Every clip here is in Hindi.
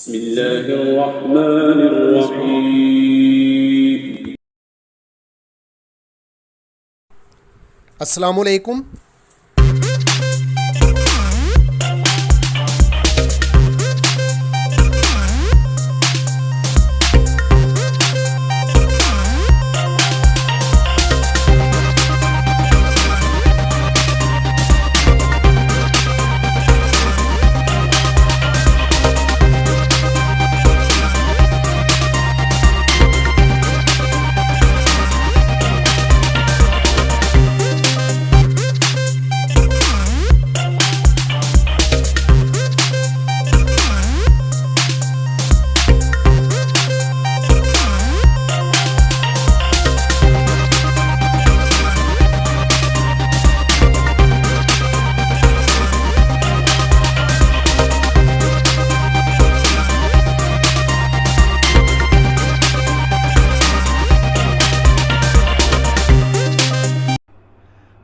बिस्मिल्लाहिर्रहमानिर्रहीम। अस्सलामुअलैकुम।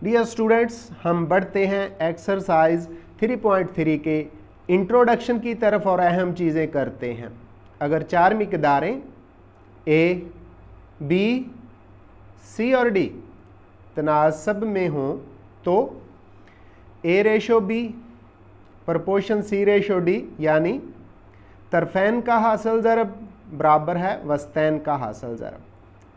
डियर स्टूडेंट्स, हम बढ़ते हैं एक्सरसाइज 3.3 के इंट्रोडक्शन की तरफ और अहम चीज़ें करते हैं। अगर चार मिकदारें ए, बी, सी और डी तनासब में हों तो ए रेशो बी प्रपोर्शन सी रेशो डी यानी तरफैन का हासिल ज़रब बराबर है वस्तैन का हासिल ज़रब।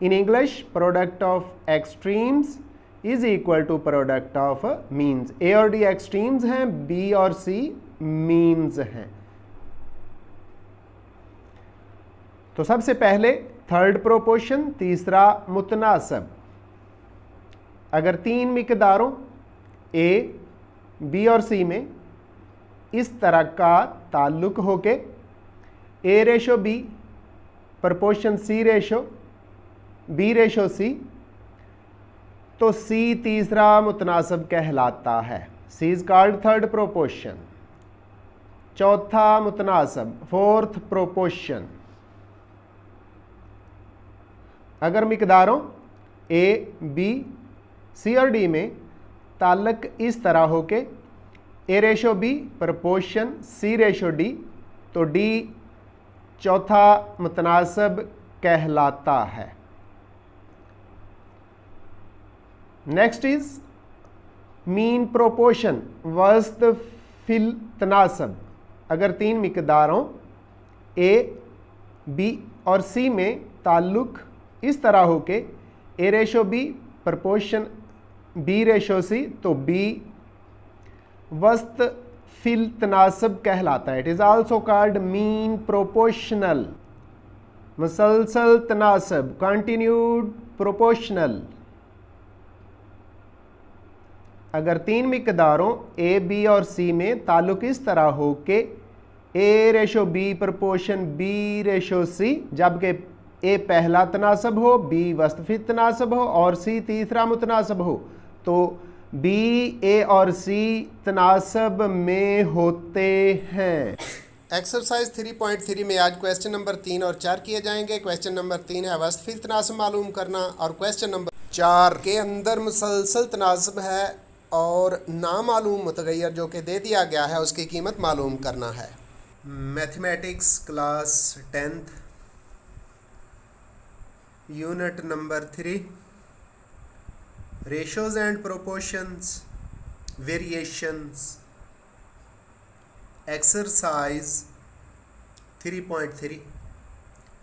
In English product of extremes is equal to product of means. A और डी एक्सट्रीम्स हैं, बी और सी मीन्स हैं। तो सबसे पहले थर्ड प्रोपोर्शन, तीसरा मुतनासब। अगर तीन मिकदारों ए, बी और सी में इस तरह का ताल्लुक हो के A ratio B proportion C ratio B ratio C, तो सी तीसरा मुतनासब कहलाता है। सी इज कॉल्ड थर्ड प्रोपोर्शन। चौथा मुतनासब, फोर्थ प्रोपोर्शन। अगर मिकदारों ए, बी, सी और डी में ताल्लुक इस तरह हो के A ratio B proportion C ratio D, तो डी चौथा मुतनासब कहलाता है। नेक्स्ट इज मीन प्रोपोर्शन वस्त फिल तनासब। अगर तीन मिकदारों ए, बी और सी में ताल्लुक इस तरह हो के A ratio B proportion B ratio C, तो बी वस्त फिल तनासब कहलाता है। It is also called mean proportional, मुसलसल तनासब, कंटिन्यूड प्रोपोर्शनल। अगर तीन मिकदारों ए, बी और सी में ताल्लुक इस तरह हो के A ratio B proportion B ratio C, जबकि ए पहला तनासब हो, बी वस्तफी तनासब हो और सी तीसरा मुतनासब हो, तो बी, ए और सी तनासब में होते हैं। एक्सरसाइज 3.3 में आज क्वेश्चन नंबर 3 और 4 किए जाएंगे। क्वेश्चन नंबर 3 है वस्तफी तनासब मालूम करना और क्वेश्चन नंबर 4 के अंदर मुसलसल तनासब है और नामालूम मुतगैर जो कि दे दिया गया है उसकी कीमत मालूम करना है। Mathematics class 10th unit number 3 ratios and proportions variations exercise 3.3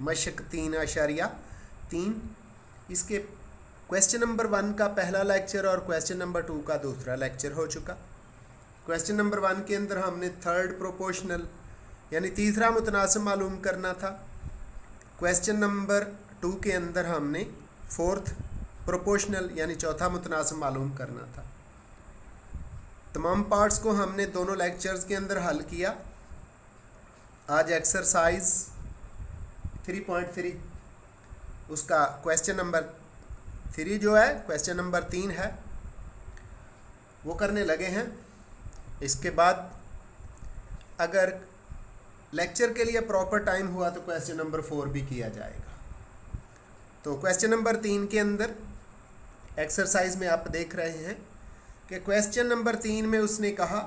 मशक 3.3। इसके क्वेश्चन नंबर 1 का पहला लेक्चर और क्वेश्चन नंबर 2 का दूसरा लेक्चर हो चुका। क्वेश्चन नंबर 1 के अंदर हमने थर्ड प्रोपोर्शनल यानी तीसरा मुतनासिब मालूम करना था। क्वेश्चन नंबर 2 के अंदर हमने फोर्थ प्रोपोर्शनल यानी चौथा मुतनासिब मालूम करना था। तमाम पार्ट्स को हमने दोनों लेक्चर्स के अंदर हल किया। आज एक्सरसाइज 3.3 उसका क्वेश्चन नंबर 3 जो है क्वेश्चन नंबर 3 है वो करने लगे हैं। इसके बाद अगर लेक्चर के लिए प्रॉपर टाइम हुआ तो क्वेश्चन नंबर 4 भी किया जाएगा। तो क्वेश्चन नंबर 3 के अंदर एक्सरसाइज में आप देख रहे हैं कि क्वेश्चन नंबर 3 में उसने कहा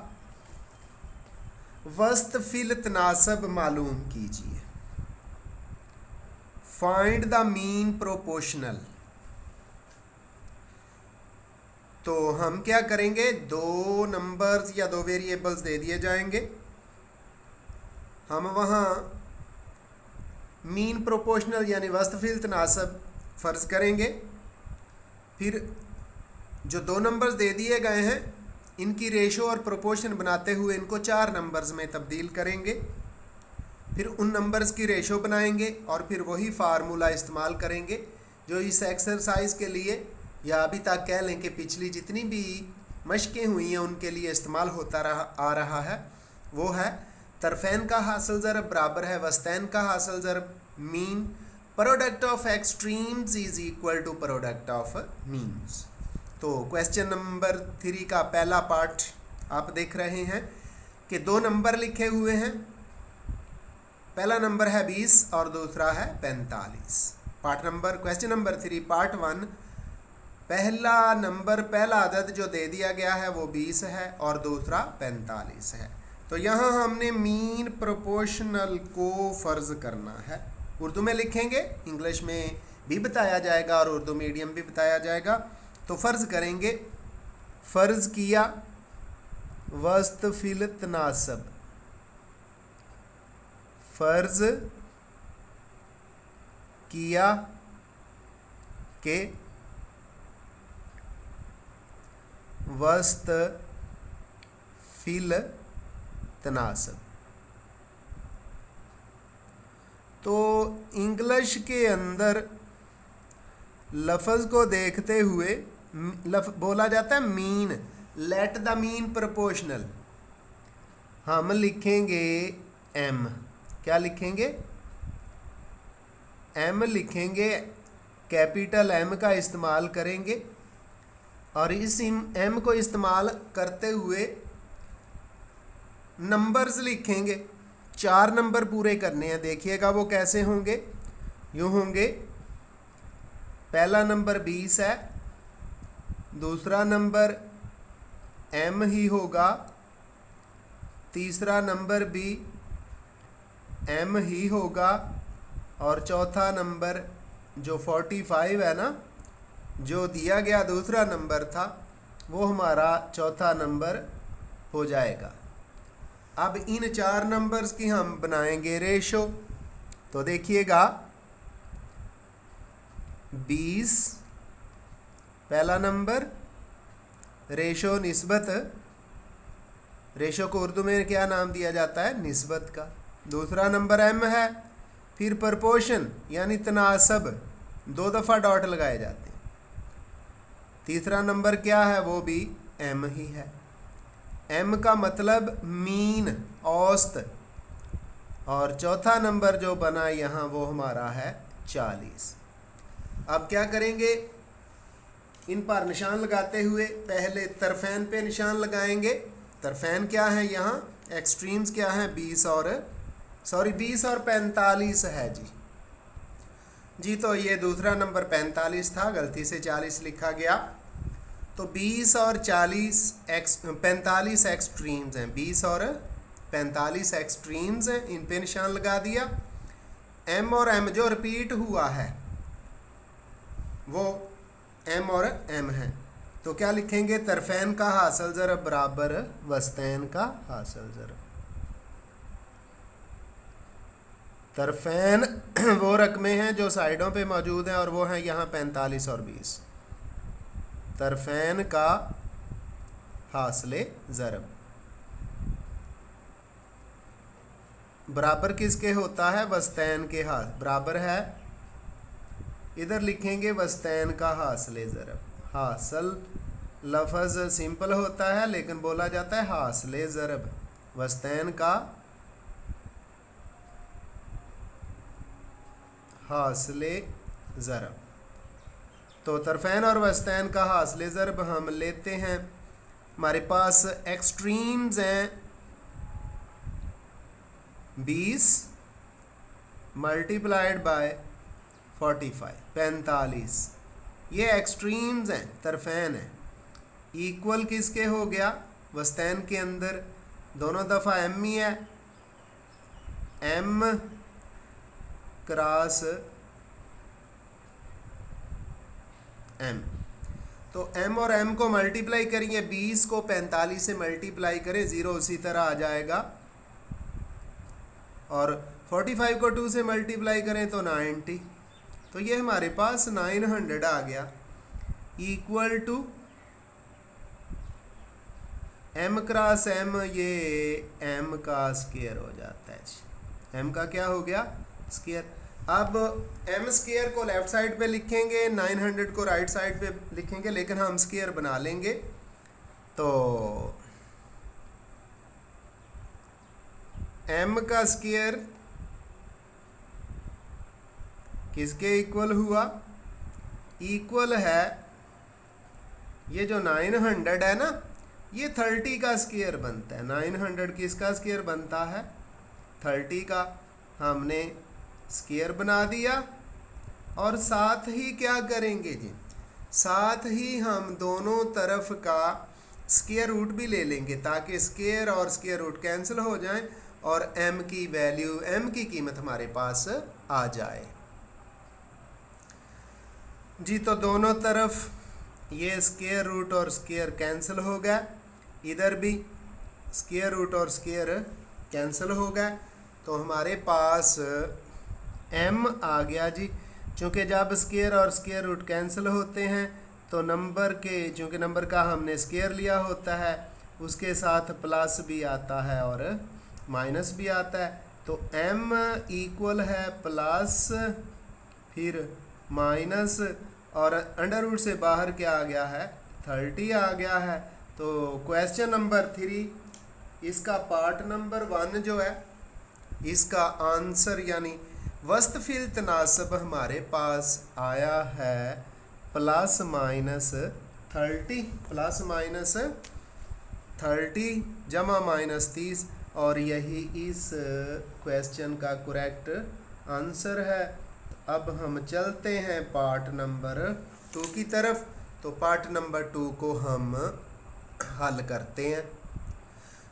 वस्त फिल तनासब मालूम कीजिए। Find the mean proportional. तो हम क्या करेंगे, दो नंबर्स या दो वेरिएबल्स दे दिए जाएंगे, हम वहाँ मीन प्रोपोर्शनल यानी वस्त फिल तनासब फ़र्ज़ करेंगे। फिर जो दो नंबर्स दे दिए गए हैं इनकी रेशो और प्रोपोर्शन बनाते हुए इनको 4 नंबर्स में तब्दील करेंगे, फिर उन नंबर्स की रेशो बनाएंगे और फिर वही फार्मूला इस्तेमाल करेंगे जो इस एक्सरसाइज के लिए या अभी तक कह लें कि पिछली जितनी भी मशकें हुई हैं उनके लिए इस्तेमाल होता आ रहा है। वो है तरफैन का हासिल ज़रब बराबर है वस्तैन का हासिल ज़रब mean. Product of extremes is equal to product of means. तो क्वेश्चन नंबर 3 का पहला पार्ट आप देख रहे हैं कि दो नंबर लिखे हुए हैं, पहला नंबर है 20 और दूसरा है 45। क्वेश्चन नंबर 3 पार्ट 1, पहला अदद जो दे दिया गया है वो 20 है और दूसरा 45 है। तो यहाँ हमने मीन प्रोपोर्शनल को फ़र्ज़ करना है। उर्दू में लिखेंगे, इंग्लिश में भी बताया जाएगा और उर्दू मीडियम भी बताया जाएगा। तो फ़र्ज़ करेंगे, फ़र्ज़ किया वस्त फिल तनासब, फ़र्ज़ किया के वस्त फिल तनासब। तो इंग्लिश के अंदर लफ्ज़ को देखते हुए बोला जाता है mean, late the mean proportional. हम लिखेंगे एम, क्या लिखेंगे, एम लिखेंगे, कैपिटल एम का इस्तेमाल करेंगे और इस एम को इस्तेमाल करते हुए नंबर्स लिखेंगे। 4 नंबर पूरे करने हैं, देखिएगा वो कैसे होंगे। यूँ होंगे, पहला नंबर 20 है, दूसरा नंबर एम ही होगा, तीसरा नंबर भी एम ही होगा और चौथा नंबर जो 45 है ना, जो दिया गया दूसरा नंबर था वो हमारा चौथा नंबर हो जाएगा। अब इन 4 नंबर्स की हम बनाएंगे रेशो। तो देखिएगा 20 पहला नंबर, रेशो निस्बत, रेशो को उर्दू में क्या नाम दिया जाता है, निस्बत का। दूसरा नंबर एम है, फिर प्रपोर्शन यानी तनासब, 2 दफ़ा डॉट लगाए जाते हैं। तीसरा नंबर क्या है, वो भी एम ही है। एम का मतलब मीन, औसत। और चौथा नंबर जो बना यहाँ वो हमारा है 40। अब क्या करेंगे, इन पर निशान लगाते हुए पहले तरफैन पे निशान लगाएंगे। तरफैन क्या है यहाँ, एक्सट्रीम्स क्या हैं, 20 और 45 है जी। तो ये दूसरा नंबर 45 था, गलती से 40 लिखा गया। तो 20 और 45 एक्सट्रीम्स हैं, 20 और 45 एक्सट्रीम्स हैं, इन पे निशान लगा दिया। एम और एम जो रिपीट हुआ है वो एम और एम है। तो क्या लिखेंगे, तरफैन का हासिल ज़रब बराबर वस्तैन का हासिल ज़रब। तरफैन वो रकमें हैं जो साइडों पे मौजूद हैं और वो हैं यहाँ 45 और 20। तरफैन का हासिले ज़रब बराबर किसके होता है, वस्तैन के। बराबर है, इधर लिखेंगे वस्तैन का हासिले ज़रब। हासिल लफ्ज़ सिंपल होता है लेकिन बोला जाता है हासिले ज़रब। वस्तैन का हासिले ज़रब। तो तरफैन और वस्तैन का हासिले ज़रब हम लेते हैं। हमारे पास एक्सट्रीम्स हैं 20 मल्टीप्लाइड बाय 45, 45। ये एक्सट्रीम्स हैं, तरफैन है। इक्वल किसके हो गया, वस्तैन के अंदर दोनों दफ़ा m ही है, m क्रॉस m। तो m और m को मल्टीप्लाई करेंगे, 20 को 45 से मल्टीप्लाई करें, 0 उसी तरह आ जाएगा, और 45 को 2 से मल्टीप्लाई करें तो 90। तो ये हमारे पास 900 आ गया, equal to m cross m, ये m का स्क्वायर हो जाता है। m का क्या हो गया? स्क्वायर। अब m स्क्वायर को लेफ्ट साइड पे लिखेंगे, 900 को राइट साइड पे लिखेंगे, लेकिन हम स्क्वायर बना लेंगे। तो m का स्क्वायर किसके इक्वल हुआ? इक्वल है, ये जो 900 है ना, ये 30 का स्क्वायर बनता है। 900 किसका स्क्वायर बनता है? 30 का। हमने स्क्वायर बना दिया, और साथ ही क्या करेंगे जी? साथ ही हम दोनों तरफ का स्क्वायर रूट भी ले लेंगे, ताकि स्क्वायर और स्क्वायर रूट कैंसिल हो जाएं और m की वैल्यू, m की कीमत हमारे पास आ जाए जी। तो दोनों तरफ ये स्क्वायर रूट और स्क्वायर कैंसिल हो गया, इधर भी स्क्वायर रूट और स्क्वायर कैंसिल हो गया, तो हमारे पास m आ गया जी। चूँकि जब स्क्वायर और स्क्वायर रूट कैंसिल होते हैं तो नंबर के, चूँकि नंबर का हमने स्क्वायर लिया होता है, उसके साथ प्लस भी आता है और माइनस भी आता है। तो m इक्वल है प्लस, फिर माइनस, और अंडर रूट से बाहर क्या आ गया है? 30 आ गया है। तो क्वेश्चन नंबर 3, इसका पार्ट नंबर 1 जो है, इसका आंसर यानी वस्तफिल तनासब हमारे पास आया है प्लस माइनस 30, प्लस माइनस 30 जमा माइनस 30, और यही इस क्वेश्चन का करेक्ट आंसर है। अब हम चलते हैं पार्ट नंबर 2 की तरफ। तो पार्ट नंबर 2 को हम हल करते हैं।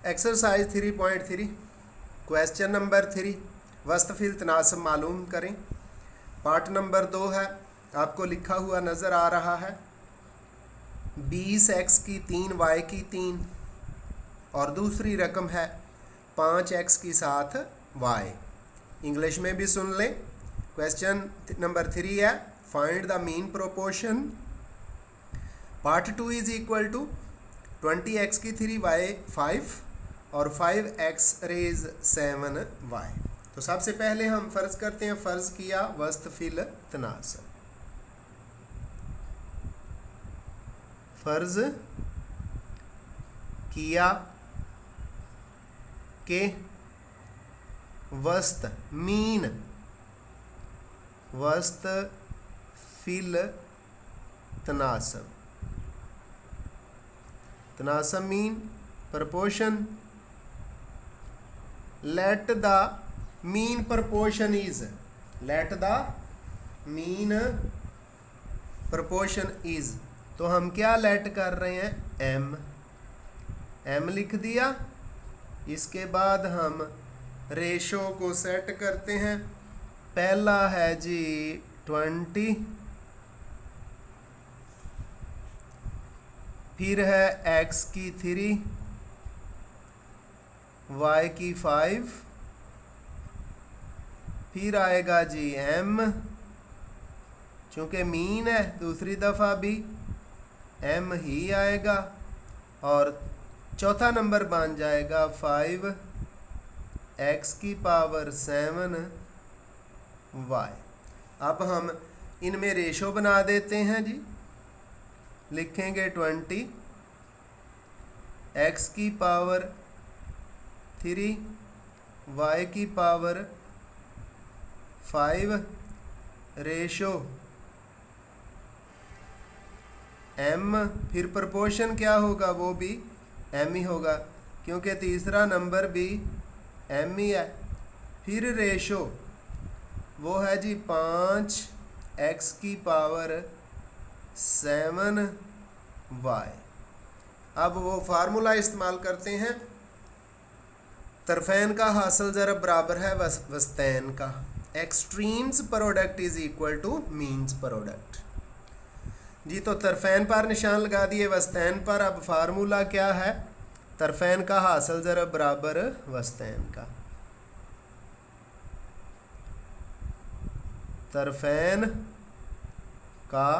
एक्सरसाइज 3.3, क्वेश्चन नंबर 3, वस्तफिल तनासब मालूम करें। पार्ट नंबर 2 है, आपको लिखा हुआ नज़र आ रहा है 20x की 3y की 3, और दूसरी रकम है 5x की साथ y। इंग्लिश में भी सुन लें। क्वेश्चन नंबर 3 है, find the mean proportion. Part 2 is equal to 20x की 3y 5 और 5x रेज 7y। तो सबसे पहले हम फ़र्ज़ करते हैं, फ़र्ज़ किया वस्तफिल तनासब। फ़र्ज़ किया के वस्त मीन, वस्तफिल तनासब, तनासब mean proportion. Let the mean proportion is, let the mean proportion is, तो हम क्या लेट कर रहे हैं? m लिख दिया। इसके बाद हम रेशो को सेट करते हैं। पहला है जी 20, फिर है x की 3, y की 5, फिर आएगा जी m, चूँकि मीन है दूसरी दफ़ा भी m ही आएगा, और चौथा नंबर बन जाएगा 5x की पावर 7y। अब हम इनमें रेशो बना देते हैं जी। लिखेंगे 20 x की पावर 3 y की पावर 5 रेशो m, फिर प्रपोर्शन क्या होगा? वो भी m ही होगा, क्योंकि तीसरा नंबर भी m ही है। फिर रेशो वो है जी 5x की पावर 7y। अब वो फार्मूला इस्तेमाल करते हैं, तरफैन का हासिल ज़रब बराबर है वस्तैन का। Extremes product is equal to means product. जी तो तरफैन पर निशान लगा दिए, वस्तैन पर अब फार्मूला क्या है? तरफैन का हासिल ज़रब बराबर वस्तैन का। तरफैन का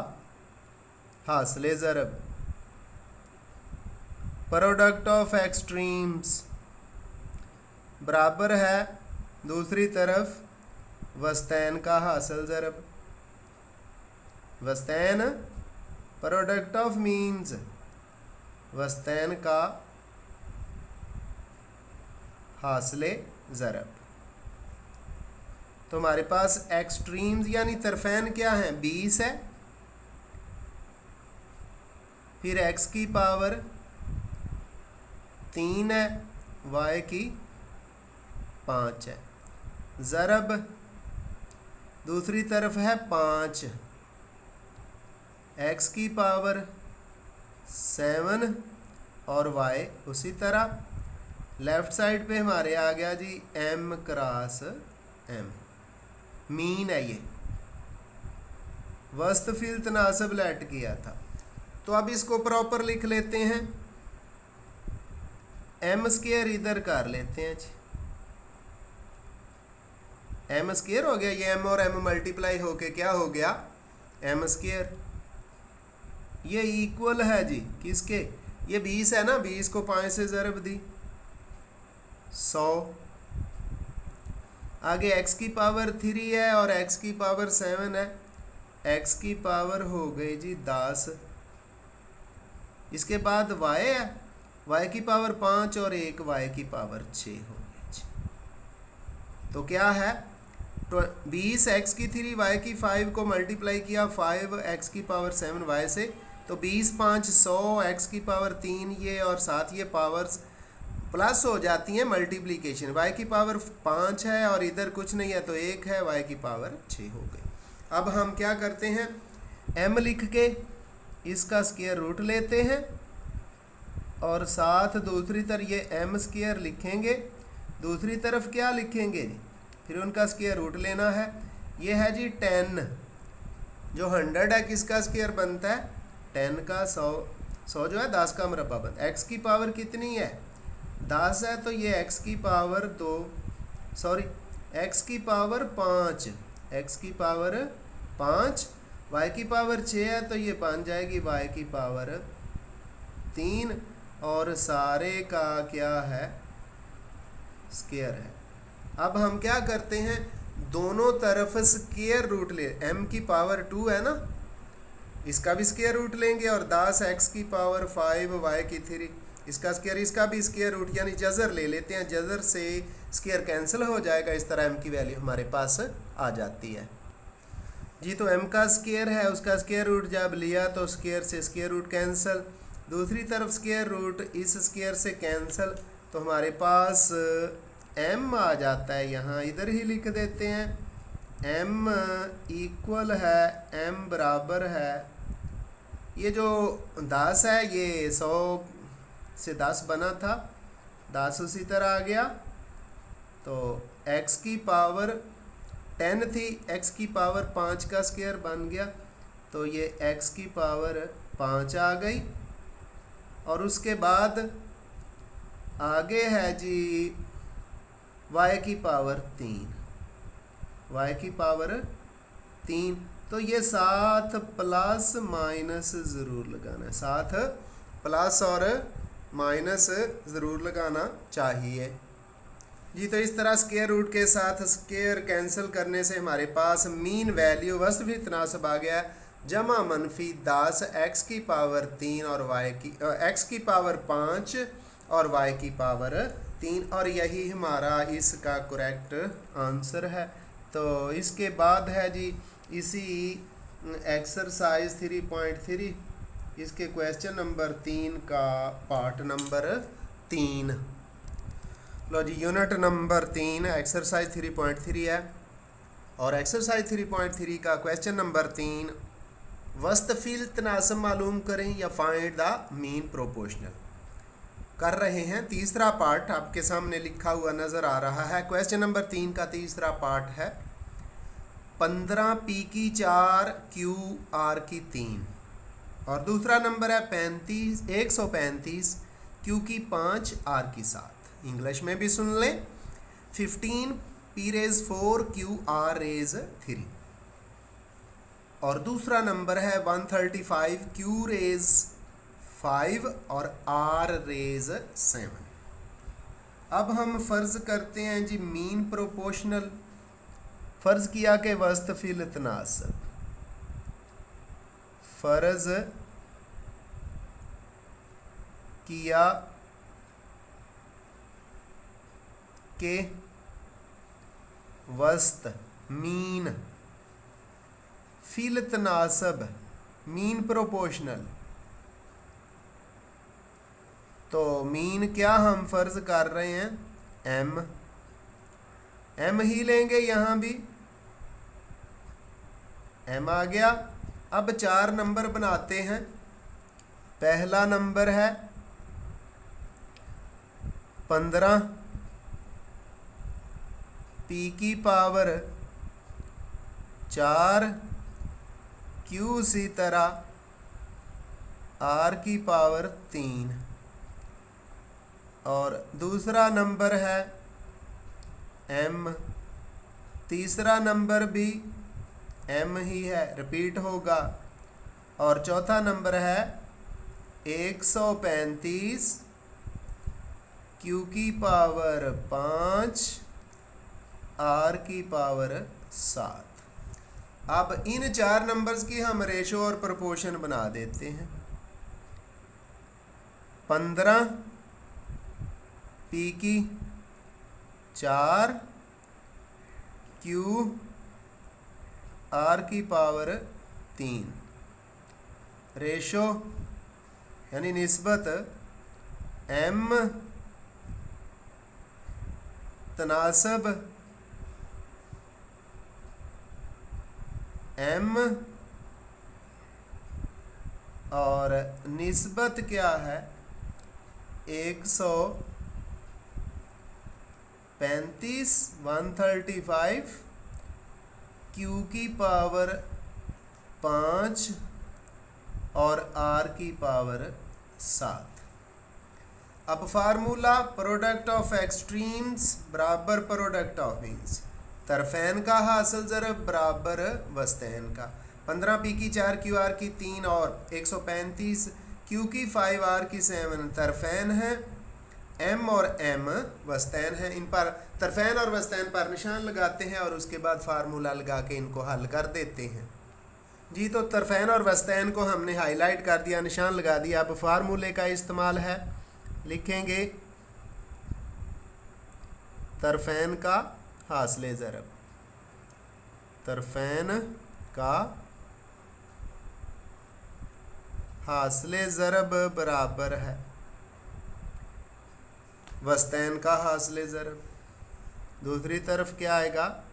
हासिल ज़रब प्रोडक्ट ऑफ एक्सट्रीम्स बराबर है दूसरी तरफ वस्तैन का हासिल ज़रब। वस्तैन प्रोडक्ट ऑफ मीन्स, वस्तैन का हासिल ज़रब। तो हमारे पास एक्सट्रीम्स यानी तरफैन क्या है? 20 है, फिर x की पावर 3 है, y की 5 है। ज़रब दूसरी तरफ है 5, x की पावर 7 और y उसी तरह। लेफ़्ट साइड पे हमारे आ गया जी m क्रॉस m, मीन है ये। वस्त फिल तनासब लेट किया था, तो अब इसको प्रॉपर लिख लेते हैं। m स्क्वायर इधर कर लेते हैं जी, m स्क्वायर हो गया, ये m और m मल्टीप्लाई होके क्या हो गया? m square. ये इक्वल है जी किसके? ये 20 है ना, 20 को 5 से ज़रब दी 100। आगे x की पावर 3 है और x की पावर 7 है, x की पावर हो गई जी 10। इसके बाद y है, y की पावर 5 और एक y की पावर 6 हो गई जी। तो क्या है? 20 x की 3 y की 5 को मल्टीप्लाई किया 5 x की पावर 7 y से, तो 20 5 100 x की पावर 3 ये और साथ ये पावर्स प्लस हो जाती हैं मल्टीप्लिकेशन। y की पावर 5 है और इधर कुछ नहीं है तो 1 है, y की पावर 6 हो गई। अब हम क्या करते हैं? m लिख के इसका स्क्वायर रूट लेते हैं और साथ दूसरी तरफ ये m स्क्वायर लिखेंगे, दूसरी तरफ क्या लिखेंगे? फिर उनका स्क्वायर रूट लेना है। ये है जी 10, जो 100 है किसका स्क्वायर बनता है? 10 का 100 जो है 10 का मुरब्बा बनता है। x की पावर कितनी है? 10 है, तो ये x की पावर 2 सॉरी x की पावर 5, x की पावर 5, y की पावर 6 है, तो ये बन जाएगी y की पावर 3 और सारे का क्या है? स्क्वायर है। अब हम क्या करते हैं? दोनों तरफ स्क्वायर रूट ले, m की पावर 2 है ना, इसका भी स्क्वायर रूट लेंगे और 10 x की पावर 5 y की 3 इसका स्क्वायर, इसका भी स्क्वायर रूट यानी जज़र ले लेते हैं। जज़र से स्क्वायर कैंसिल हो जाएगा, इस तरह m की वैल्यू हमारे पास आ जाती है जी। तो m का स्क्वायर है, उसका स्क्वायर रूट जब लिया तो स्क्वायर से स्क्वायर रूट कैंसिल, दूसरी तरफ स्क्वायर रूट इस स्क्वायर से कैंसिल, तो हमारे पास m आ जाता है। यहाँ इधर ही लिख देते हैं m इक्वल है, m बराबर है, ये जो 10 है ये 100 से 10 बना था, 10 उसी तरह आ गया, तो x की पावर 10 थी, x की पावर 5 का स्क्वायर बन गया, तो ये x की पावर 5 आ गई। और उसके बाद आगे है जी y की पावर 3, y की पावर 3, तो ये साथ प्लस माइनस ज़रूर लगाना है, साथ प्लस और माइनस ज़रूर लगाना चाहिए जी। तो इस तरह स्क्वायर रूट के साथ स्क्वायर कैंसिल करने से हमारे पास मीन वैल्यू वस्तवी तनासब आ गया, जमा मनफी 10 x की पावर 3 और x की पावर 5 और y की पावर 3, और यही हमारा इसका करेक्ट आंसर है। तो इसके बाद है जी इसी एक्सरसाइज 3.3 इसके क्वेश्चन नंबर 3 का पार्ट नंबर 3। लो जी, यूनिट नंबर 3 एक्सरसाइज 3.3 है और एक्सरसाइज 3.3 का क्वेश्चन नंबर 3 वस्तफिल तनासब मालूम करें या फाइंड द मीन प्रोपोर्शनल। कर रहे हैं। तीसरा पार्ट आपके सामने लिखा हुआ नज़र आ रहा है। क्वेश्चन नंबर 3 का तीसरा पार्ट है 15 पी की 4 क्यू आर की 3, और दूसरा नंबर है 135 क्यू की 5 आर की 7। इंग्लिश में भी सुन लें, 15 p raise 4 q r raise 3, और दूसरा नंबर है 135 क्यू रेज 5 और आर रेज 7। अब हम फर्ज करते हैं जी मीन प्रोपोर्शनल। फर्ज किया के वस्त फिल तनासब, फर्ज किया के वस्त मीन फिल तनासब, मीन प्रोपोर्शनल। तो मीन क्या हम फर्ज कर रहे हैं एम ही लेंगे, यहाँ भी एम आ गया। अब 4 नंबर बनाते हैं। पहला नंबर है 15 पी की पावर 4 क्यू, उसी तरह आर की पावर 3, और दूसरा नंबर है एम, तीसरा नंबर भी एम ही है, रिपीट होगा, और चौथा नंबर है 135 क्यू की पावर 5 आर की पावर 7। अब इन 4 नंबर्स की हम रेशो और प्रोपोर्शन बना देते हैं। 15 पी की 4 क्यू आर की पावर 3, रेशो यानी निस्बत एम तनासब एम, और निस्बत क्या है 135 135 क्यू की पावर 5 और आर की पावर 7। अब फार्मूला प्रोडक्ट ऑफ एक्सट्रीम्स बराबर प्रोडक्ट ऑफ मीन्स, तरफैन का हासिल ज़रब बराबर वस्तैन का। 15 पी की 4 क्यू आर की 3 और 135 क्यू की 5 आर की 7 तरफैन है, एम और एम वस्तैन है। इन पर तरफैन और वस्तैन पर निशान लगाते हैं और उसके बाद फार्मूला लगा के इनको हल कर देते हैं जी। तो तरफैन और वस्तैन को हमने हाईलाइट कर दिया, निशान लगा दिया। अब फार्मूले का इस्तेमाल है, लिखेंगे तरफैन का हासिले ज़रब, तरफैन का हासिले ज़रब बराबर है वस्तैन का हासिले ज़रब। दूसरी तरफ क्या आएगा,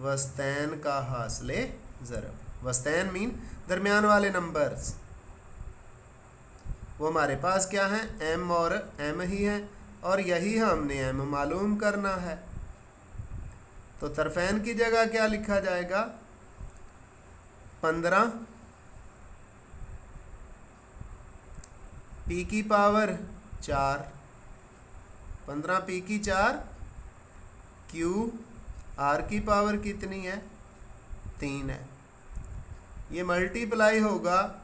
वस्तैन का हासिले ज़रब। वस्तैन मीन दरमियान वाले नंबर्स, वो हमारे पास क्या है एम और एम ही है, और यही हमने एम मालूम करना है। तो तरफैन की जगह क्या लिखा जाएगा 15 पी की पावर 4, 15 पी की 4 क्यू आर की पावर कितनी है 3 है। ये मल्टीप्लाई होगा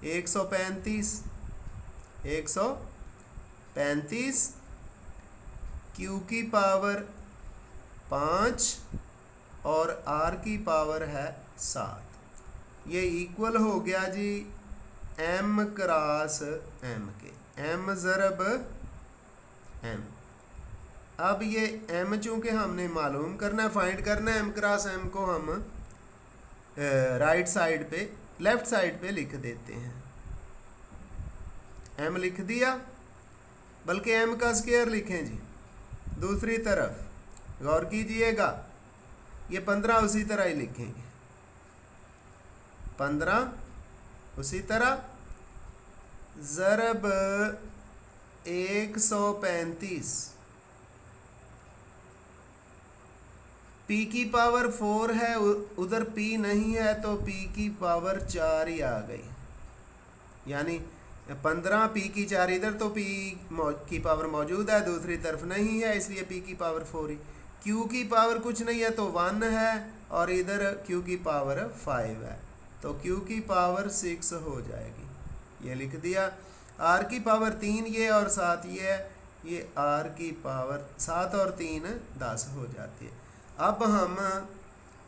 135 क्यू की पावर 5 और आर की पावर है 7। ये इक्वल हो गया जी एम क्रॉस एम के, एम ज़रब एम। अब ये एम चूँकि हमने मालूम करना है, फाइंड करना है, एम क्रॉस एम को हम राइट साइड पे लेफ़्ट साइड पे लिख देते हैं। एम लिख दिया, बल्कि एम का स्क्वायर लिखें जी। दूसरी तरफ गौर कीजिएगा, ये 15 उसी तरह ही लिखेंगे, 15 उसी तरह ज़रब 135, p की पावर 4 है, उधर p नहीं है तो p की पावर 4 ही आ गई, यानी 15 p की 4 इधर तो p की पावर मौजूद है, दूसरी तरफ नहीं है, इसलिए p की पावर 4 ही। q की पावर कुछ नहीं है तो 1 है, और इधर q की पावर 5 है, तो q की पावर 6 हो जाएगी, ये लिख दिया। r की पावर 3 ये और 7 ये है, ये r की पावर 7 और 3 10 हो जाती है। अब हम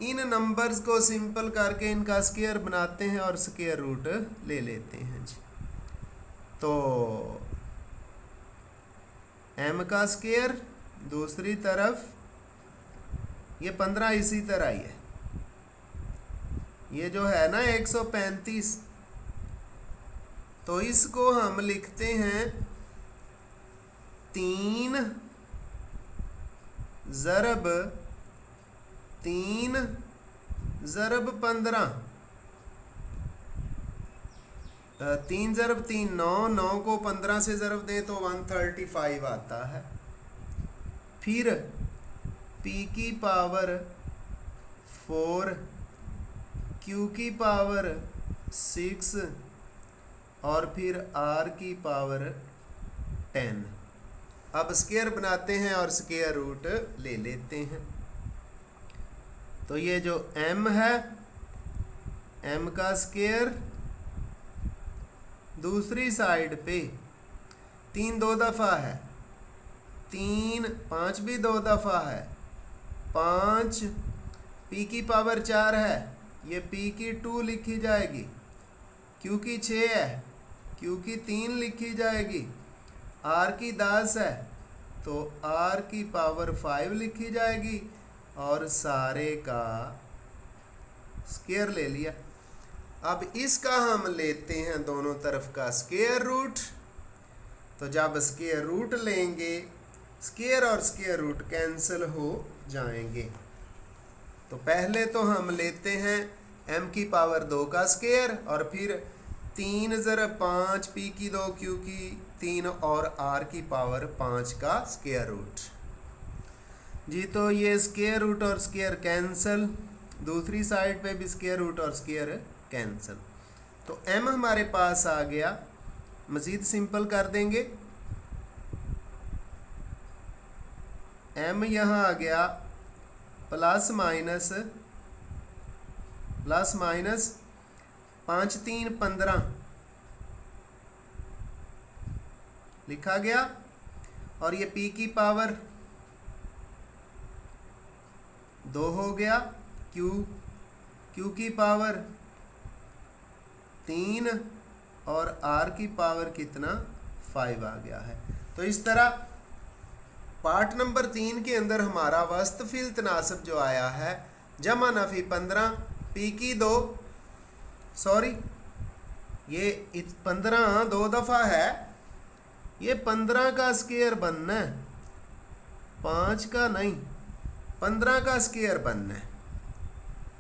इन नंबर्स को सिंपल करके इनका स्क्वायर बनाते हैं और स्क्वायर रूट ले लेते हैं जी। तो m का स्क्वायर, दूसरी तरफ ये 15 इसी तरह ही है, ये जो है ना 135, तो इसको हम लिखते हैं 3 ज़रब 3 ज़रब 15, 3 ज़रब 3 9, 9 को 15 से ज़रब दें तो 135 आता है। फिर p की पावर 4, q की पावर 6 और फिर r की पावर 10। अब स्क्वायर बनाते हैं और स्क्वायर रूट ले लेते हैं। तो ये जो m है, m का स्क्वायर, दूसरी साइड पे 3 2 दफ़ा है, 3 5 भी 2 दफ़ा है, 5 p की पावर 4 है, ये p की 2 लिखी जाएगी, q की 6 है, q की 3 लिखी जाएगी, r की 10 है तो r की पावर 5 लिखी जाएगी, और सारे का स्क्वायर ले लिया। अब इसका हम लेते हैं दोनों तरफ का स्क्वायर रूट। तो जब स्क्वायर रूट लेंगे, स्क्वायर और स्क्वायर रूट कैंसिल हो जाएंगे। तो पहले तो हम लेते हैं m की पावर 2 का स्क्वायर, और फिर 3 ज़रब 5 p की 2 q की 3 और r की पावर 5 का स्क्वायर रूट जी। तो ये स्क्वायर रूट और स्क्वायर कैंसिल, दूसरी साइड पे भी स्क्वायर रूट और स्क्वायर कैंसिल, तो m हमारे पास आ गया। मज़ीद सिंपल कर देंगे, m यहाँ आ गया प्लस माइनस 5 3 15 लिखा गया, और ये p की पावर 2 हो गया, q की पावर 3 और r की पावर कितना 5 आ गया है। तो इस तरह पार्ट नंबर 3 के अंदर हमारा वस्तफिल तनासब जो आया है, जमा नफ़ी 15 p की 2, सॉरी ये 15 2 दफ़ा है, ये 15 का स्क्वायर बनना है, 5 का नहीं, 15 का स्क्वायर बनना है।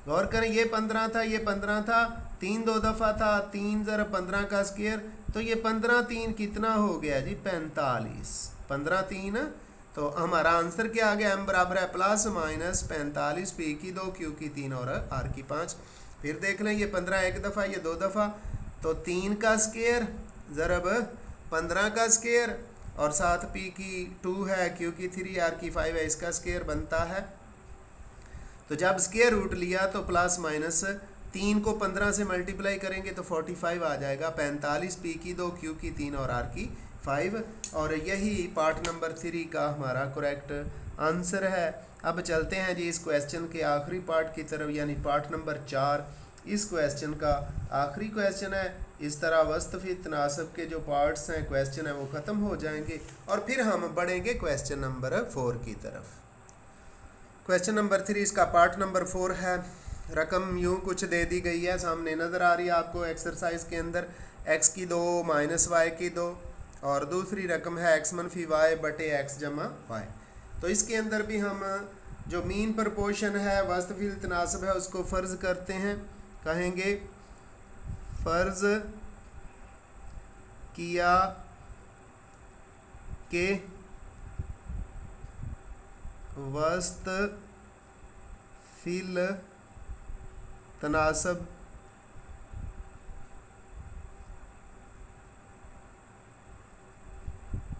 गौर करें, ये 15 था, ये 15 था, 3 2 दफ़ा था, 3 ज़रब 15 का स्क्वायर, तो ये 15 3 कितना हो गया जी 45, 15 3, तो हमारा आंसर क्या आ गया, m बराबर है प्लस माइनस 45 p की 2 q की 3 और r की 5। फिर देख लें, ये 15 एक दफ़ा, ये 2 दफ़ा, तो 3 का स्क्वायर ज़रब 15 का स्क्वायर, और साथ p की 2 है, q की 3, r की 5 है, इसका स्क्वायर बनता है। तो जब स्क्वायर रूट लिया तो प्लस माइनस 3 को 15 से मल्टीप्लाई करेंगे तो 45 आ जाएगा, 45 p की 2 q की 3 और r की 5, और यही पार्ट नंबर 3 का हमारा करेक्ट आंसर है। अब चलते हैं जी इस क्वेश्चन के आखिरी पार्ट की तरफ, यानी पार्ट नंबर 4 इस क्वेश्चन का आखिरी क्वेश्चन है। इस तरह वस्तफी तनासब के जो पार्ट्स हैं, क्वेश्चन है, वो ख़त्म हो जाएंगे, और फिर हम बढ़ेंगे क्वेश्चन नंबर 4 की तरफ। क्वेश्चन नंबर 3 इसका पार्ट नंबर 4 है। रकम यूँ कुछ दे दी गई है, सामने नज़र आ रही है आपको एक्सरसाइज के अंदर, x की 2 माइनस y की 2, और दूसरी रकम है x मनफी y बटे x जमा y। तो इसके अंदर भी हम जो मीन प्रपोर्शन है, वस्तफिल तनासब है, उसको फ़र्ज़ करते हैं। कहेंगे फ़र्ज़ किया के वस्त फिल तनासब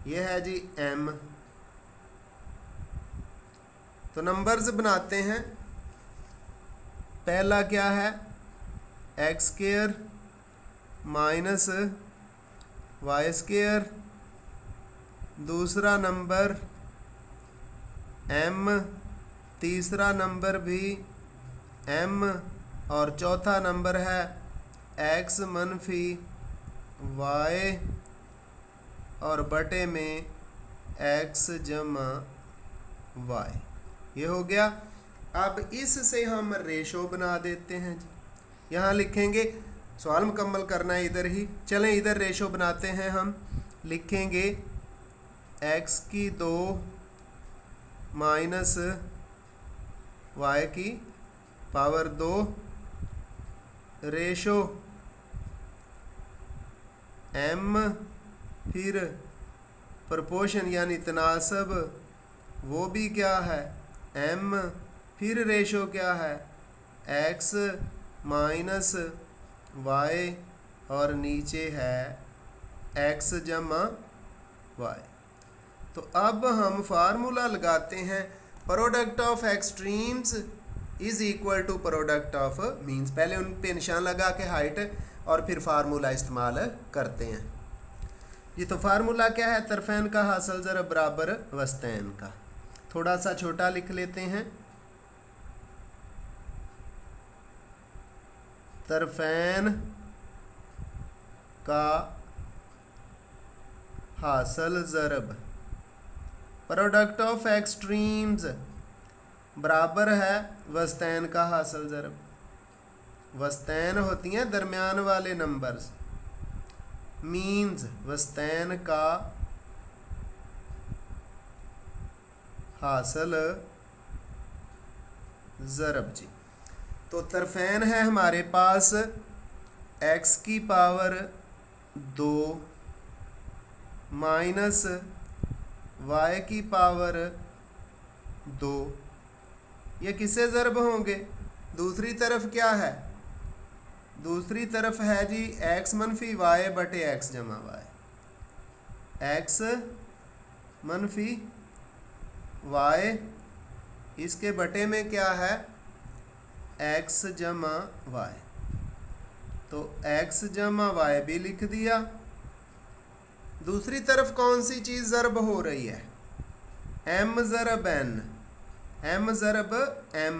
ये है जी m। तो नंबर्स बनाते हैं। पहला क्या है x square minus y square, दूसरा नंबर m, तीसरा नंबर भी m और चौथा नंबर है x मनफी y और बटे में x जमा y। ये हो गया। अब इससे हम रेशो बना देते हैं जी। यहाँ लिखेंगे, सवाल मुकम्मल करना है इधर ही, चलें इधर रेशो बनाते हैं। हम लिखेंगे x की 2 माइनस y की पावर 2 रेशो m, फिर प्रोपोर्शन यानी तनासब वो भी क्या है m, फिर रेशो क्या है x माइनस y और नीचे है x जमा y। तो अब हम फार्मूला लगाते हैं, product of extremes is equal to product of means. पहले उन पे निशान लगा के हाइट और फिर फार्मूला इस्तेमाल करते हैं जी। तो फार्मूला क्या है, तरफैन का हासिल ज़रब बराबर वस्तैन का। थोड़ा सा छोटा लिख लेते हैं, तरफैन का हासिल ज़रब प्रोडक्ट ऑफ एक्सट्रीम्स बराबर है वस्तैन का हासिल ज़रब। वस्तैन होती हैं दरमियान वाले नंबर्स, मीन्स वस्तैन का हासिल ज़रब जी। तो तरफैन है हमारे पास x की पावर 2 माइनस y की पावर 2। ये किससे ज़रब होंगे, दूसरी तरफ क्या है, दूसरी तरफ है जी x मनफी y बटे x जमा y। x मनफी y, इसके बटे में क्या है x जमा y। तो x जमा y भी लिख दिया। दूसरी तरफ कौन सी चीज़ ज़रब हो रही है, m ज़रब n, m ज़रब m,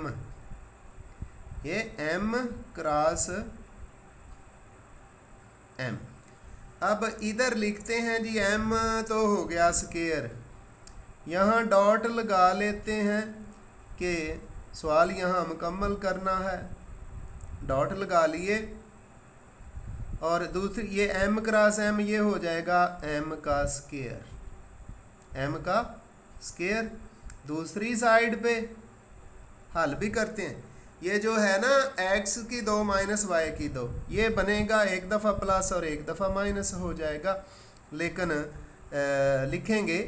ये m क्रॉस m। अब इधर लिखते हैं जी m तो हो गया स्क्वायर, यहाँ डॉट लगा लेते हैं कि सवाल यहाँ मुकम्मल करना है, डॉट लगा लिए। और दूसरी ये m क्रॉस m ये हो जाएगा m का स्क्वायर, m का स्क्वायर। दूसरी साइड पे हल भी करते हैं, ये जो है ना x की 2 माइनस y की 2, ये बनेगा एक दफ़ा प्लस और एक दफ़ा माइनस हो जाएगा, लेकिन लिखेंगे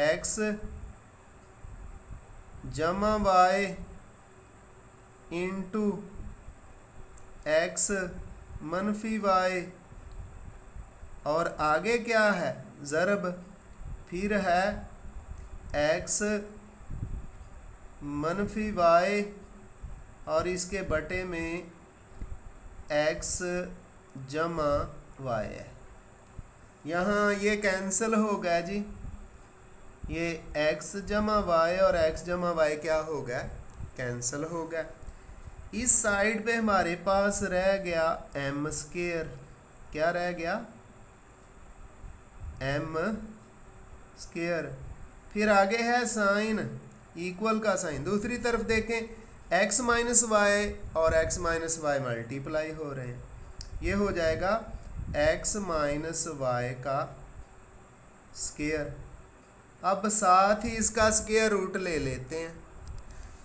x जमा y इंटू x मनफी y और आगे क्या है ज़रब, फिर है x मनफी y और इसके बटे में x जमा y है। यहाँ ये कैंसिल हो गया जी, ये x जमा y और x जमा y क्या हो गया, कैंसिल हो गया। इस साइड पे हमारे पास रह गया m स्क्वायर, क्या रह गया m स्क्वायर। फिर आगे है साइन, इक्वल का साइन। दूसरी तरफ देखें x माइनस वाई और x माइनस वाई मल्टीप्लाई हो रहे हैं, ये हो जाएगा x माइनस वाई का स्क्वायर। अब साथ ही इसका स्क्वायर रूट ले लेते हैं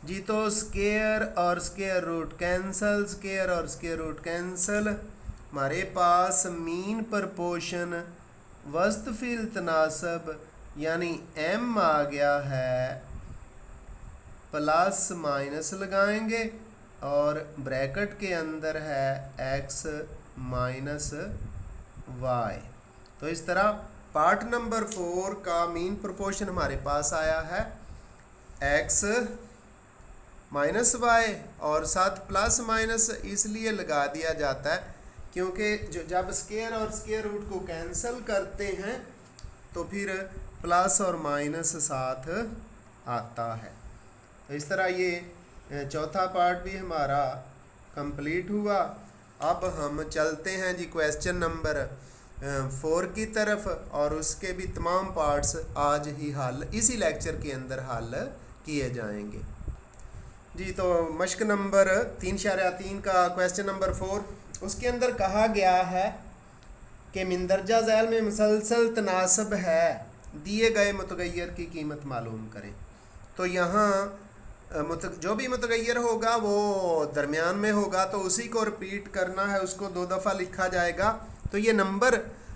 जी। तो स्क्वायर और स्क्वायर रूट कैंसल, स्क्वायर और स्क्वायर रूट कैंसल। हमारे पास मीन प्रपोर्शन वस्तफिल तनासब यानी m आ गया है, प्लस माइनस लगाएंगे और ब्रैकेट के अंदर है x माइनस वाई। तो इस तरह पार्ट नंबर 4 का मीन प्रोपोर्शन हमारे पास आया है x माइनस वाई, और साथ प्लस माइनस इसलिए लगा दिया जाता है क्योंकि जब स्क्वायर और स्क्वायर रूट को कैंसिल करते हैं तो फिर प्लस और माइनस साथ आता है। तो इस तरह ये चौथा पार्ट भी हमारा कंप्लीट हुआ। अब हम चलते हैं जी क्वेश्चन नंबर 4 की तरफ, और उसके भी तमाम पार्ट्स आज ही हल इसी लेक्चर के अंदर हल किए जाएंगे जी। तो मश्क नंबर 3.3 का क्वेश्चन नंबर 4, उसके अंदर कहा गया है कि मिंदरजा झैल में मुसलसल तनासब है, दिए गए मुतगैर की कीमत मालूम करें। तो यहाँ जो भी मुतगैर होगा वो दरमियान में होगा, तो उसी को रिपीट करना है, उसको 2 दफ़ा लिखा जाएगा। तो ये नंबर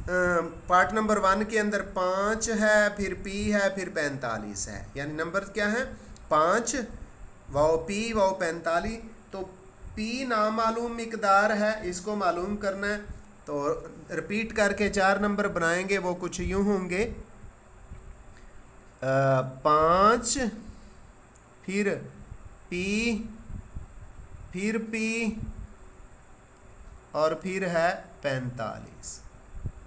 पार्ट नंबर 1 के अंदर 5 है, फिर p है, फिर 45 है, यानी नंबर क्या है 5 वाओ p वाओ 45। तो p नामालूम मिकदार है, इसको मालूम करना है। तो रिपीट करके 4 नंबर बनाएंगे, वो कुछ यूँ होंगे 5, फिर p, फिर p और फिर है 45।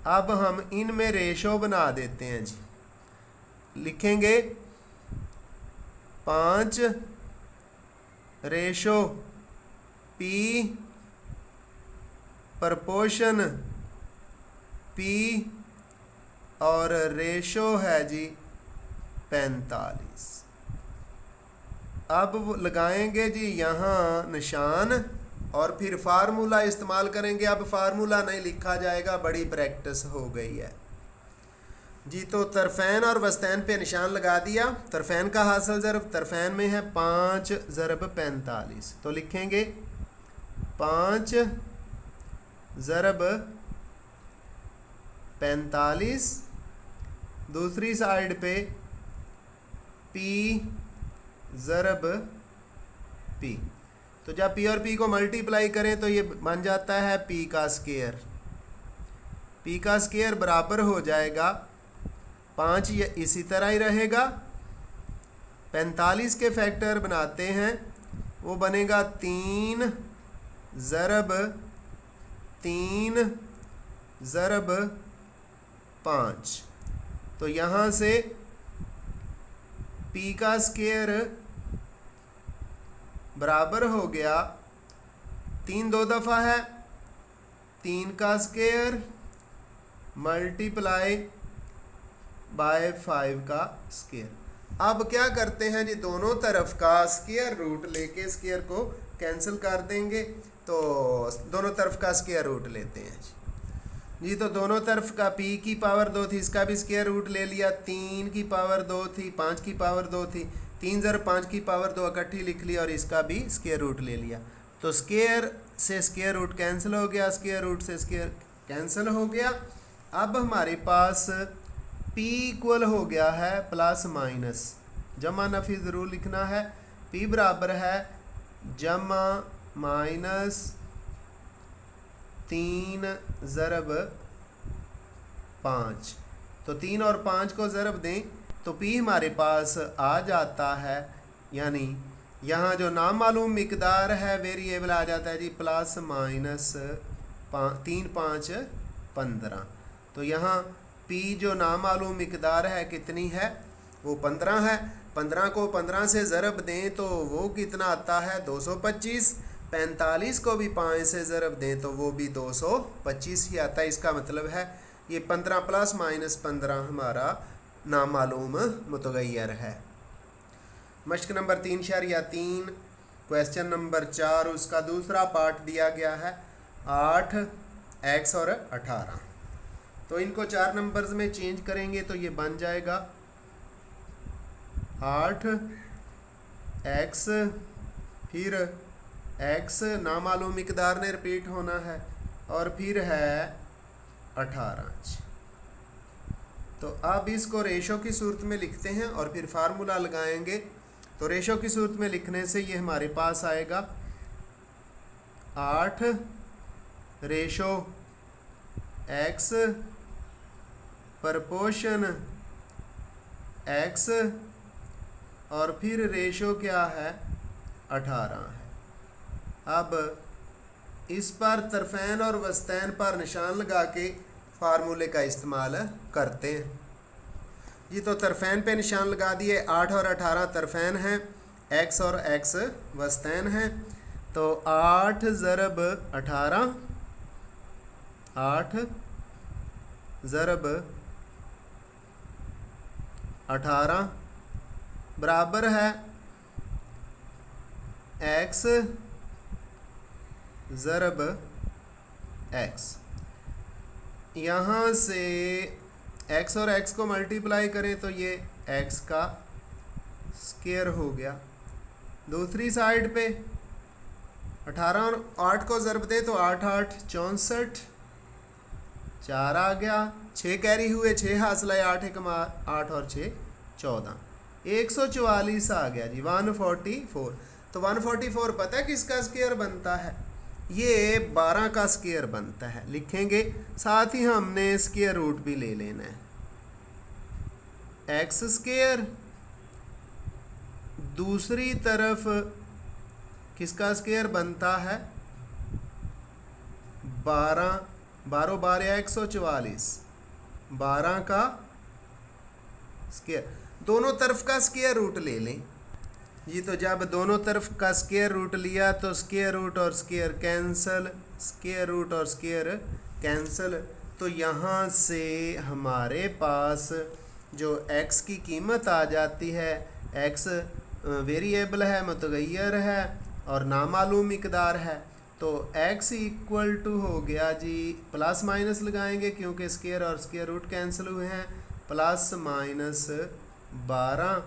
अब हम इनमें रेशो बना देते हैं जी। लिखेंगे 5 रेशो p प्रपोर्शन p और रेशो है जी 45। अब लगाएंगे जी यहाँ निशान और फिर फार्मूला इस्तेमाल करेंगे। अब फार्मूला नहीं लिखा जाएगा, बड़ी प्रैक्टिस हो गई है जी। तो तरफैन और वस्तैन पे निशान लगा दिया। तरफैन का हासिल ज़रब, तरफैन में है 5 ज़रब 45, तो लिखेंगे 5 ज़रब 45। दूसरी साइड पे p ज़रब p। तो जब p और p को मल्टीप्लाई करें तो ये बन जाता है p का स्क्वायर। p का स्क्वायर बराबर हो जाएगा 5, ये इसी तरह ही रहेगा। 45 के फैक्टर बनाते हैं, वो बनेगा 3 ज़रब 3 ज़रब 5। तो यहाँ से p का स्क्वायर बराबर हो गया 3 2 दफ़ा है 3 का स्क्वायर मल्टीप्लाई बाय 5 का स्क्वायर। अब क्या करते हैं जी, दोनों तरफ का स्क्वायर रूट लेके स्क्वायर को कैंसिल कर देंगे। तो दोनों तरफ का स्क्वायर रूट लेते हैं जी। तो दोनों तरफ का p की पावर 2 थी, इसका भी स्क्वायर रूट ले लिया। 3 की पावर 2 थी, 5 की पावर 2 थी, 3 ज़रब 5 की पावर 2 इकट्ठी लिख ली और इसका भी स्क्वायर रूट ले लिया। तो स्क्वायर से स्क्वायर रूट कैंसिल हो गया, स्क्वायर रूट से स्क्वायर कैंसिल हो गया। अब हमारे पास p इक्वल हो गया है प्लस माइनस, जमा नफी ज़रूर लिखना है। p बराबर है जमा माइनस 3 ज़रब 5। तो 3 और 5 को ज़रब दें तो p हमारे पास आ जाता है, यानी यहाँ जो नामालूम मिकदार है वेरिएबल आ जाता है जी प्लस माइनस 3 5 15। तो यहाँ p जो नामालूम मिकदार है कितनी है, वो 15 है। 15 को 15 से ज़रब दें तो वो कितना आता है 225। 45 को भी 5 से ज़रब दें तो वो भी 225 ही आता है। इसका मतलब है ये 15 प्लस माइनस 15 हमारा नामालूम मुतगैर है। मश्क नंबर 3.3 क्वेश्चन नंबर 4, उसका दूसरा पार्ट दिया गया है 8 x और 18। तो इनको 4 नंबर्स में चेंज करेंगे तो ये बन जाएगा 8 x, फिर x नामालूम मिकदार ने रिपीट होना है, और फिर है 18। तो अब इसको रेशो की सूरत में लिखते हैं और फिर फार्मूला लगाएंगे। तो रेशो की सूरत में लिखने से ये हमारे पास आएगा 8 रेशो x प्रपोर्शन x और फिर रेशो क्या है 18 है। अब इस पर तरफैन और वस्तैन पर निशान लगा के फार्मूले का इस्तेमाल करते हैं जी। तो तरफैन पे निशान लगा दिए, 8 और 18 तरफैन हैं, x और x वस्तैन हैं। तो 8 ज़रब 18, 8 ज़रब 18 बराबर है x ज़रब x। यहाँ से x और x को मल्टीप्लाई करें तो ये x का स्क्वायर हो गया। दूसरी साइड पे 18 और 8 को ज़रब दे तो 8 8 64, 4 आ गया, 6 कैरी हुए, 6 हासिल है, 8 1 8 और 6 14, 144 आ गया जी, 144। तो 144 पता है किसका स्क्वायर बनता है? ये 12 का स्क्वायर बनता है, लिखेंगे। साथ ही हमने स्क्वायर रूट भी ले लेना है। एक्स स्क्वायर, दूसरी तरफ किसका स्क्वायर बनता है? 12 12 12 144, 12 का स्क्वायर। दोनों तरफ का स्क्वायर रूट ले लें जी। तो जब दोनों तरफ का स्क्वायर रूट लिया तो स्क्वायर रूट और स्क्वायर कैंसल, स्क्वायर रूट और स्क्वायर कैंसल। तो यहाँ से हमारे पास जो x की कीमत आ जाती है, x वेरिएबल है, मुतगय्यर है और नामालूम मिकदार है। तो x इक्वल टू हो गया जी, प्लस माइनस लगाएंगे क्योंकि स्क्वायर और स्क्वायर रूट कैंसिल हुए हैं, प्लस माइनस 12।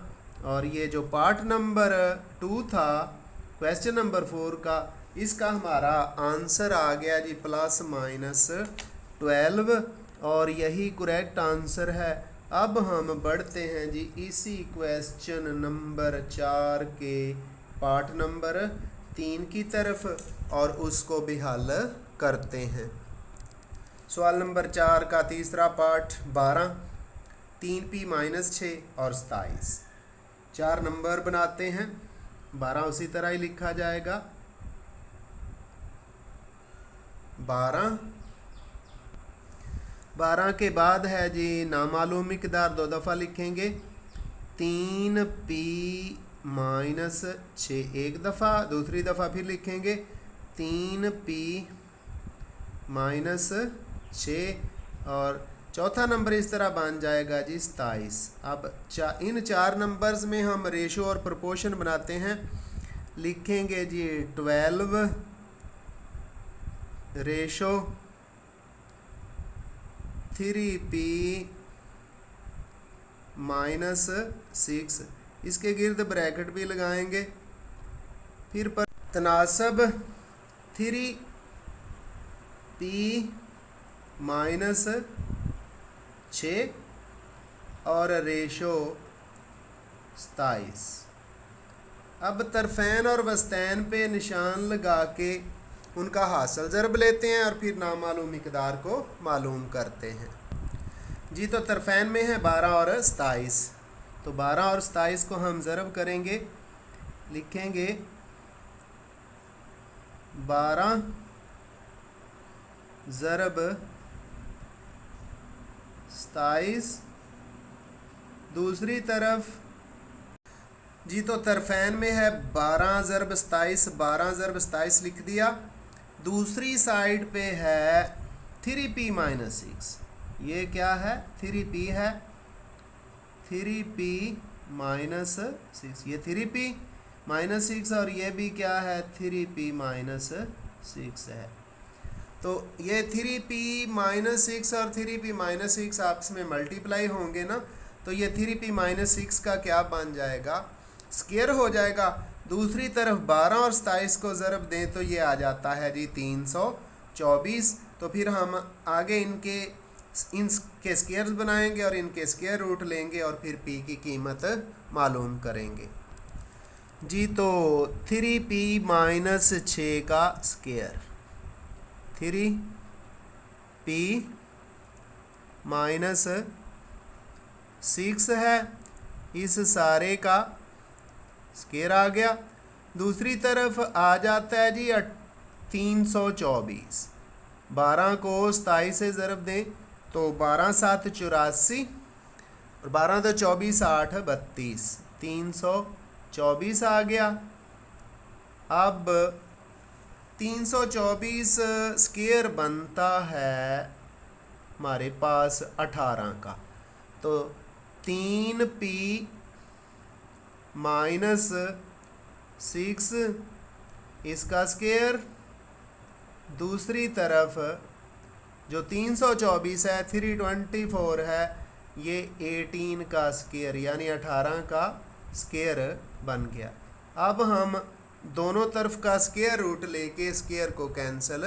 और ये जो पार्ट नंबर 2 था क्वेश्चन नंबर 4 का, इसका हमारा आंसर आ गया जी प्लस माइनस 12 और यही करेक्ट आंसर है। अब हम बढ़ते हैं जी इसी क्वेश्चन नंबर 4 के पार्ट नंबर 3 की तरफ और उसको भी हल करते हैं। सवाल नंबर 4 का तीसरा पार्ट 12, 3p माइनस 6 और 27। 4 नंबर बनाते हैं, 12 उसी तरह ही लिखा जाएगा। 12 के बाद है जी नामालूम मिकदार, 2 दफ़ा लिखेंगे। 3p माइनस 6 एक दफ़ा, दूसरी दफ़ा फिर लिखेंगे 3p माइनस 6 और चौथा नंबर इस तरह बन जाएगा जी 27। अब इन 4 नंबर्स में हम रेशो और प्रोपोर्शन बनाते हैं। लिखेंगे जी 12 रेशो 3p माइनस 6, इसके गिर्द ब्रैकेट भी लगाएंगे। फिर पर तनासब 3p माइनस 6 और रेशो 27। अब तरफैन और वस्तैन पे निशान लगा के उनका हासिल ज़रब लेते हैं और फिर नामालूम मिकदार को मालूम करते हैं जी। तो तरफैन में है 12 और 27, तो 12 और 27 को हम ज़रब करेंगे। लिखेंगे 12 ज़रब 27। दूसरी तरफ जी तो तरफैन में है 12 ज़रब 27, 12 ज़रब 27 लिख दिया। दूसरी साइड पे है 3p माइनस 6, ये क्या है 3p है, 3p माइनस 6, ये 3p माइनस 6 और ये भी क्या है 3p माइनस 6 है। तो ये 3p माइनस 6 और 3p माइनस 6 आपस में मल्टीप्लाई होंगे ना, तो ये 3p माइनस 6 का क्या बन जाएगा, स्क्वायर हो जाएगा। दूसरी तरफ 12 और 27 को ज़रब दें तो ये आ जाता है जी 324। तो फिर हम आगे इनके इनके स्क्वायर्स बनाएंगे और इनके स्क्वायर रूट लेंगे और फिर p की कीमत मालूम करेंगे जी। तो 3p माइनस 6 का स्क्वायर, 3p माइनस 6 है, इस सारे का स्क्वायर आ गया। दूसरी तरफ आ जाता है जी 324, 12 को 27 से ज़रब दें तो 12 7 84 और 12 तो 24 8 32, 324 आ गया। अब 324 स्क्वायर बनता है हमारे पास 18 का, तो 3p माइनस 6 इसका स्क्वायर, दूसरी तरफ जो 324 है 324 है, ये 18 का स्क्वायर यानी 18 का स्क्वायर बन गया। अब हम दोनों तरफ का स्क्वायर रूट लेके स्क्वायर को कैंसिल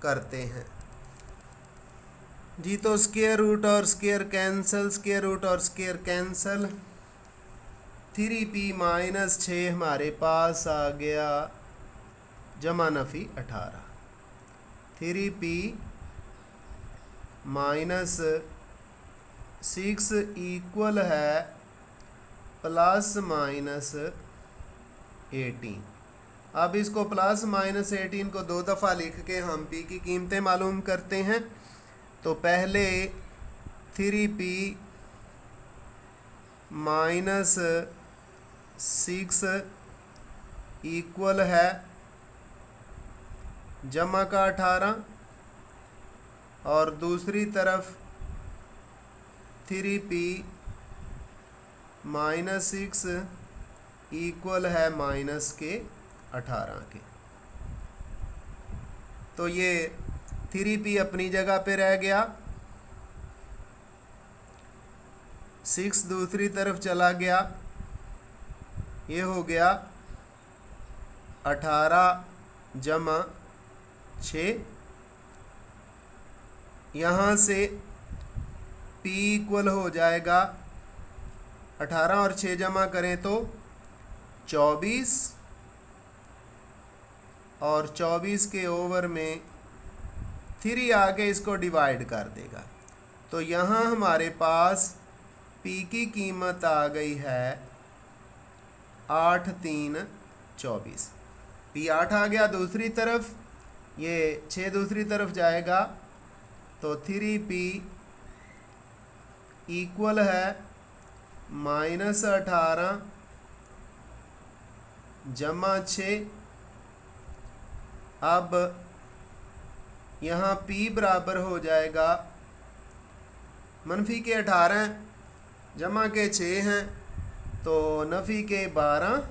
करते हैं जी। तो स्क्वायर रूट और स्क्वायर कैंसिल, स्क्वायर रूट और स्क्वायर कैंसिल, 3p माइनस 6 हमारे पास आ गया जमा नफ़ी 18, 3p माइनस 6 इक्वल है प्लस माइनस 18। अब इसको प्लस माइनस 18 को 2 दफ़ा लिख के हम p की कीमतें मालूम करते हैं। तो पहले 3p माइनस 6 इक्वल है जमा का 18 और दूसरी तरफ 3p माइनस 6 इक्वल है माइनस के 18 के। तो ये 3p अपनी जगह पे रह गया, 6 दूसरी तरफ चला गया, ये हो गया 18 जमा 6। यहाँ से p इक्वल हो जाएगा 18 और 6 जमा करें तो 24 और 24 के ओवर में 3 आके इसको डिवाइड कर देगा। तो यहाँ हमारे पास p की कीमत आ गई है 8 3 24, p 8 आ गया। दूसरी तरफ ये 6 दूसरी तरफ जाएगा तो 3p इक्वल है माइनस 18 जमा 6। अब यहाँ p बराबर हो जाएगा मनफी के 18 जमा के 6 हैं तो नफ़ी के 12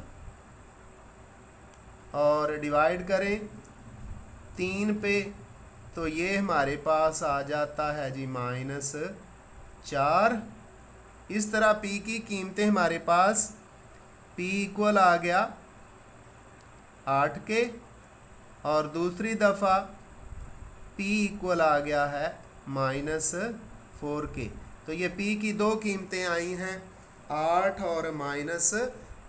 और डिवाइड करें 3 पे तो ये हमारे पास आ जाता है जी माइनस 4। इस तरह p की कीमतें हमारे पास p इक्वल आ गया 8 के और दूसरी दफ़ा p इक्वल आ गया है माइनस 4 के। तो ये p की दो कीमतें आई हैं 8 और माइनस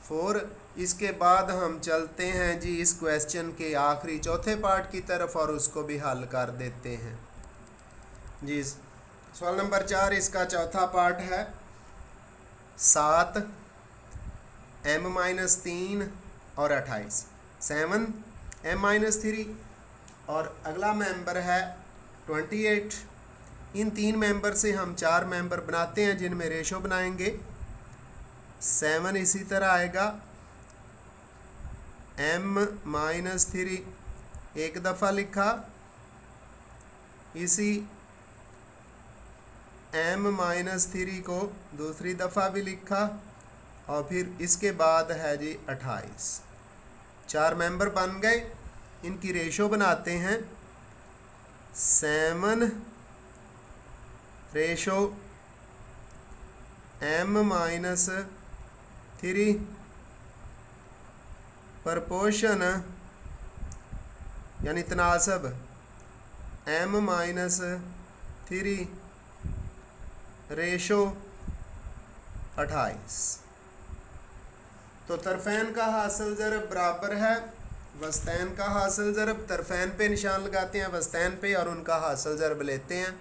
4। इसके बाद हम चलते हैं जी इस क्वेश्चन के आखिरी चौथे पार्ट की तरफ और उसको भी हल कर देते हैं जी। सवाल नंबर 4 इसका चौथा पार्ट है 7 m-3 और 28, 7 m-3 और अगला मेंबर है 28। इन 3 मेंबर से हम 4 मेंबर बनाते हैं जिनमें रेशो बनाएंगे। 7 इसी तरह आएगा, m-3 एक दफ़ा लिखा, इसी m-3 को दूसरी दफ़ा भी लिखा और फिर इसके बाद है जी 28। 4 मेंबर बन गए, इनकी रेशो बनाते हैं। 7 रेशो m-3 प्रपोर्शन यानी तनासब m-3 रेशो 28। तो तरफैन का हासिल ज़रब बराबर है वस्तैन का हासिल ज़रब। तरफैन पे निशान लगाते हैं वस्तैन पे और उनका हासिल ज़रब लेते हैं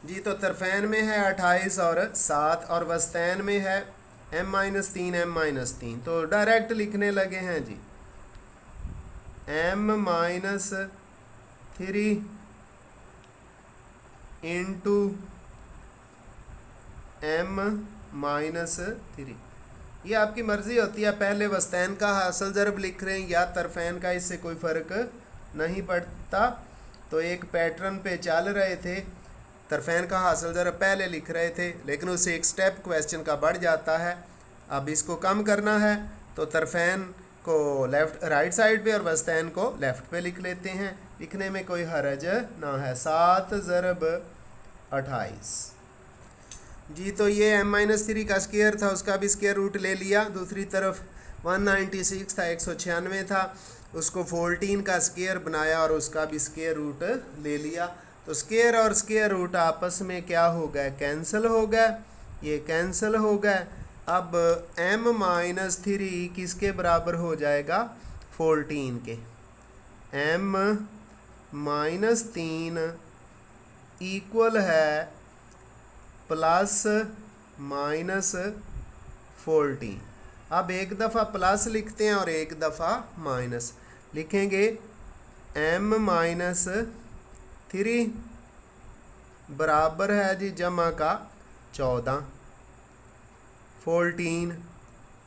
जी। तो तरफैन में है 28 और 7 और वस्तैन में है m-3 m-3। तो डायरेक्ट लिखने लगे हैं जी m-3 इंटू m-3। ये आपकी मर्ज़ी होती है, पहले वस्तैन का हासिल ज़रब लिख रहे हैं या तरफैन का, इससे कोई फ़र्क नहीं पड़ता। तो एक पैटर्न पे चल रहे थे, तरफैन का हासिल ज़रब पहले लिख रहे थे, लेकिन उससे एक स्टेप क्वेश्चन का बढ़ जाता है। अब इसको कम करना है तो तरफैन को लेफ़्ट राइट साइड पे और वस्तैन को लेफ़्ट पे लिख लेते हैं। लिखने में कोई हरज ना है। 7 ज़रब 28 जी। तो ये m-3 का स्क्वायर था, उसका भी स्क्वायर रूट ले लिया। दूसरी तरफ 196 था, 196 था, उसको 14 का स्क्वायर बनाया और उसका भी स्क्वायर रूट ले लिया। तो स्क्वायर और स्क्वायर रूट आपस में क्या हो गए, कैंसिल हो गए, ये कैंसिल हो गए। अब m-3 किसके बराबर हो जाएगा, 14 के। m-3 इक्वल है प्लस माइनस 14। अब एक दफ़ा प्लस लिखते हैं और एक दफ़ा माइनस लिखेंगे। m-3 बराबर है जी जमा का 14 14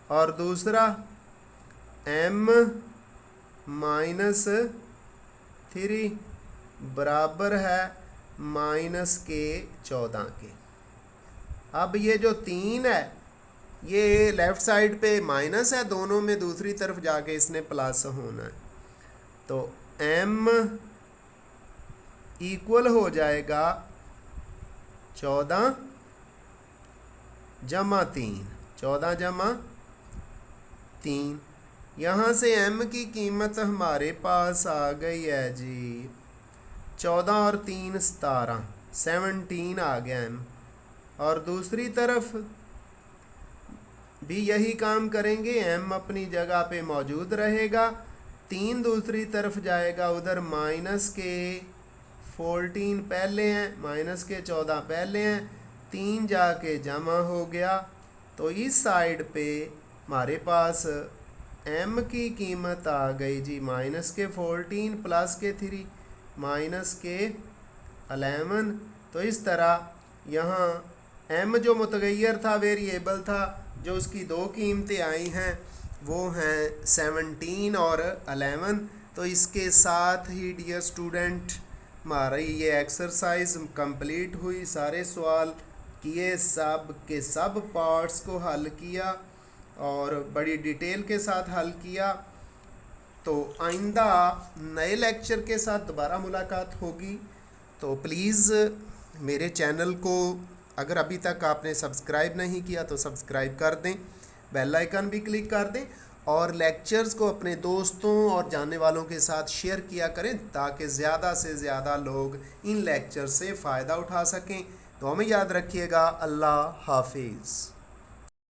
और दूसरा m-3 बराबर है माइनस के 14 के। अब ये जो 3 है ये लेफ़्ट साइड पे माइनस है, दोनों में दूसरी तरफ जाके इसने प्लस होना है। तो m इक्वल हो जाएगा 14 जमा 3, 14 जमा 3। यहाँ से m की कीमत हमारे पास आ गई है जी 14 और 3 17 आ गया m। और दूसरी तरफ भी यही काम करेंगे, m अपनी जगह पे मौजूद रहेगा, 3 दूसरी तरफ जाएगा, उधर माइनस के 14 पहले हैं, माइनस के 14 पहले हैं, 3 जाके जमा हो गया। तो इस साइड पे हमारे पास m की कीमत आ गई जी माइनस के 14 प्लस के 3 माइनस के 11। तो इस तरह यहाँ m जो मुतगैर था, वेरिएबल था, जो उसकी दो कीमतें आई हैं वो हैं 17 और 11। तो इसके साथ ही डियर स्टूडेंट हमारी ये एक्सरसाइज कंप्लीट हुई। सारे सवाल किए, सब के सब पार्ट्स को हल किया और बड़ी डिटेल के साथ हल किया। तो आइंदा नए लेक्चर के साथ दोबारा मुलाकात होगी। तो प्लीज़ मेरे चैनल को अगर अभी तक आपने सब्सक्राइब नहीं किया तो सब्सक्राइब कर दें, बेल आइकन भी क्लिक कर दें और लेक्चर्स को अपने दोस्तों और जानने वालों के साथ शेयर किया करें ताकि ज़्यादा से ज़्यादा लोग इन लेक्चर से फ़ायदा उठा सकें। तो हमें याद रखिएगा। अल्लाह हाफिज़।